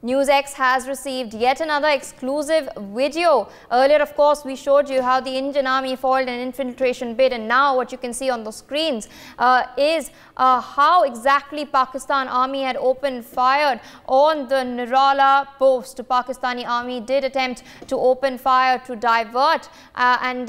NewsX has received yet another exclusive video. Earlier, of course, we showed you how the Indian Army foiled an infiltration bid, and now what you can see on the screens is how exactly Pakistan Army had opened fire on the Nirala post. The Pakistani Army did attempt to open fire to divert and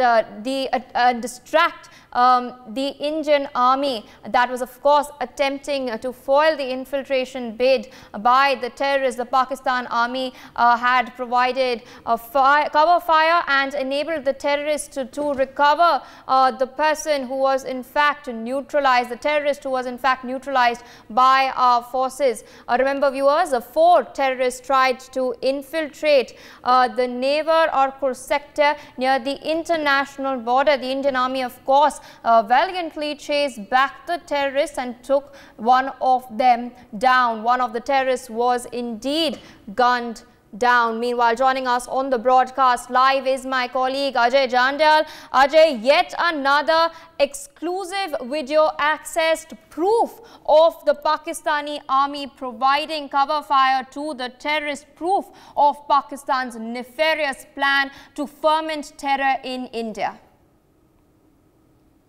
distract the Indian Army that was, of course, attempting to foil the infiltration bid by the terrorists. The Pakistan Army had provided cover fire and enabled the terrorists to recover the person who was in fact neutralized, the terrorist who was in fact neutralized by our forces. Remember, viewers, 4 terrorists tried to infiltrate the Nevar Arkur sector near the international border. The Indian Army, of course, valiantly chased back the terrorists and took one of them down. One of the terrorists was indeed gunned down. Meanwhile, joining us on the broadcast live is my colleague Ajay Jandal. Ajay, yet another exclusive video accessed proof of the Pakistani Army providing cover fire to the terrorist, proof of Pakistan's nefarious plan to ferment terror in India.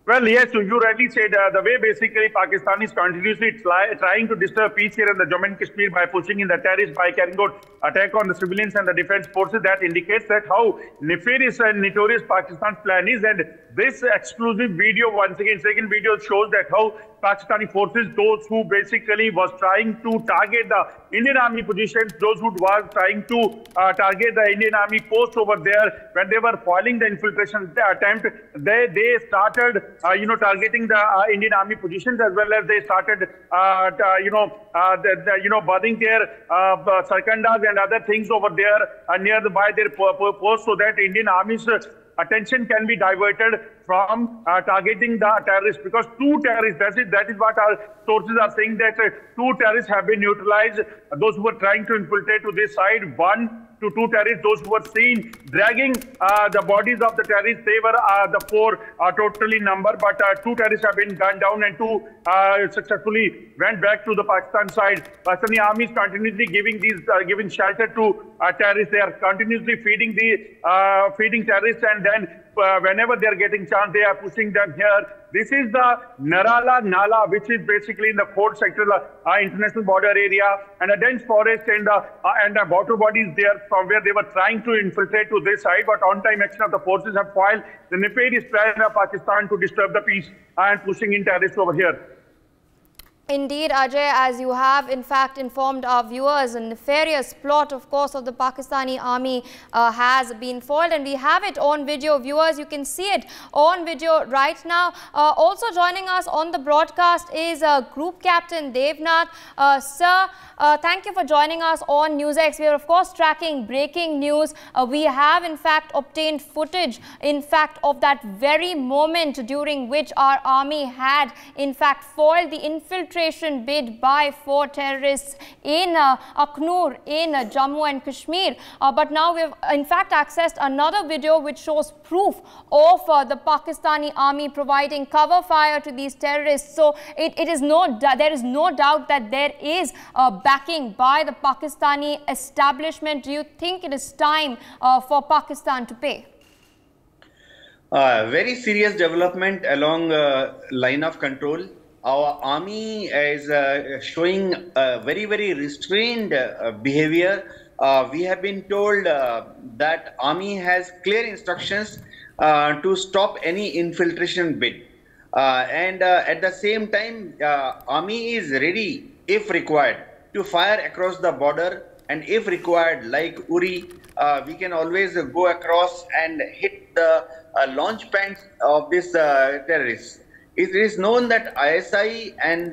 Well, yes, you rightly said the way basically Pakistan is continuously trying to disturb peace here in the Jammu and Kashmir by pushing in the terrorists, by carrying out attack on the civilians and the defense forces, that indicates that how nefarious and notorious Pakistan's plan is. And this exclusive video, once again, second video, shows that how Pakistani forces, those who basically was trying to target the Indian Army positions, those who was trying to target the Indian Army post over there, when they were foiling the infiltration attempt, they started targeting the Indian Army positions, as well as they started burning their sarkandas and other things over there nearby their post, so that Indian Army's attention can be diverted from targeting the terrorists, because 2 terrorists, that is what our sources are saying, that 2 terrorists have been neutralized. Those who were trying to infiltrate to this side, 1 to 2 terrorists, those who were seen dragging the bodies of the terrorists, they were the 4 totally number, but 2 terrorists have been gunned down and 2 successfully went back to the Pakistan side. Pakistani Army is continuously giving shelter to terrorists. They are continuously feeding terrorists, and then whenever they are getting chance, they are pushing them here. This is the Nirala Nala, which is basically in the 4th sector, international border area, and a dense forest and the water bodies there from where they were trying to infiltrate to this side. But on-time action of the forces have foiled the nefarious plan of Pakistan to disturb the peace and pushing in terrorists over here. Indeed, Ajay, as you have in fact informed our viewers, a nefarious plot, of course, of the Pakistani Army has been foiled, and we have it on video. Viewers, you can see it on video right now. Also joining us on the broadcast is Group Captain Devnath. Sir, thank you for joining us on NewsX. We are, of course, tracking breaking news. We have in fact obtained footage, in fact, of that very moment during which our army had in fact foiled the infiltration bid by 4 terrorists in Aknoor in Jammu and Kashmir. But now we have in fact accessed another video which shows proof of the Pakistani Army providing cover fire to these terrorists. So there is no doubt that there is backing by the Pakistani establishment. Do you think it is time for Pakistan to pay? Very serious development along line of control. Our army is showing very, very restrained behavior. We have been told that army has clear instructions to stop any infiltration bid. And at the same time, army is ready, if required, to fire across the border. And if required, like Uri, we can always go across and hit the launch pads of these terrorists. It is known that ISI and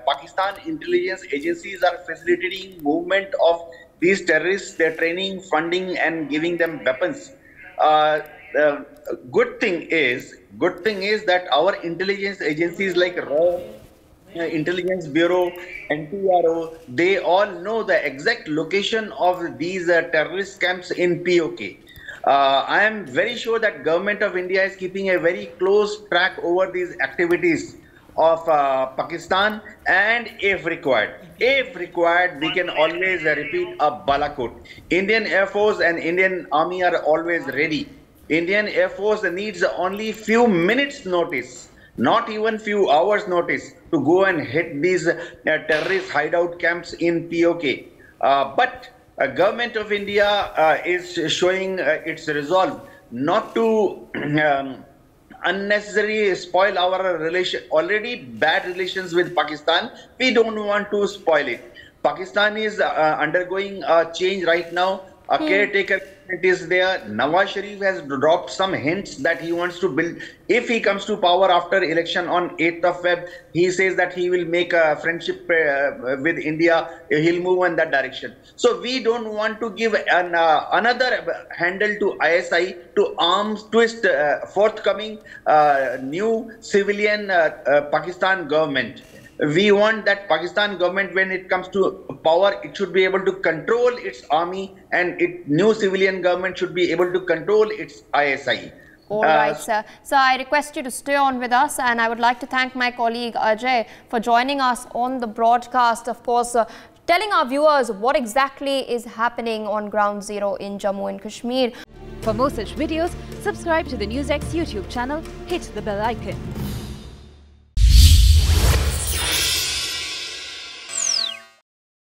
Pakistan intelligence agencies are facilitating movement of these terrorists, their training, funding, and giving them weapons. Good thing is that our intelligence agencies like RAW, Intelligence Bureau, NTRO, they all know the exact location of these terrorist camps in POK. I am very sure that Government of India is keeping a very close track over these activities of Pakistan, and if required, we can always repeat a Balakot. Indian Air Force and Indian Army are always ready. Indian Air Force needs only few minutes notice, not even few hours notice, to go and hit these terrorist hideout camps in POK. But government of India is showing its resolve not to unnecessarily spoil our already bad relations with Pakistan. We don't want to spoil it. Pakistan is undergoing a change right now. A caretaker is there. Nawaz Sharif has dropped some hints that he wants to build. If he comes to power after election on 8th of Feb, he says that he will make a friendship with India. He'll move in that direction. So we don't want to give another handle to ISI to arms twist forthcoming new civilian Pakistan government. We want that Pakistan government, when it comes to power, it should be able to control its army, and new civilian government should be able to control its ISI. All right, sir. So I request you to stay on with us, and I would like to thank my colleague Ajay for joining us on the broadcast, of course, telling our viewers what exactly is happening on ground zero in Jammu and Kashmir. For more such videos, subscribe to the NewsX YouTube channel, hit the bell icon.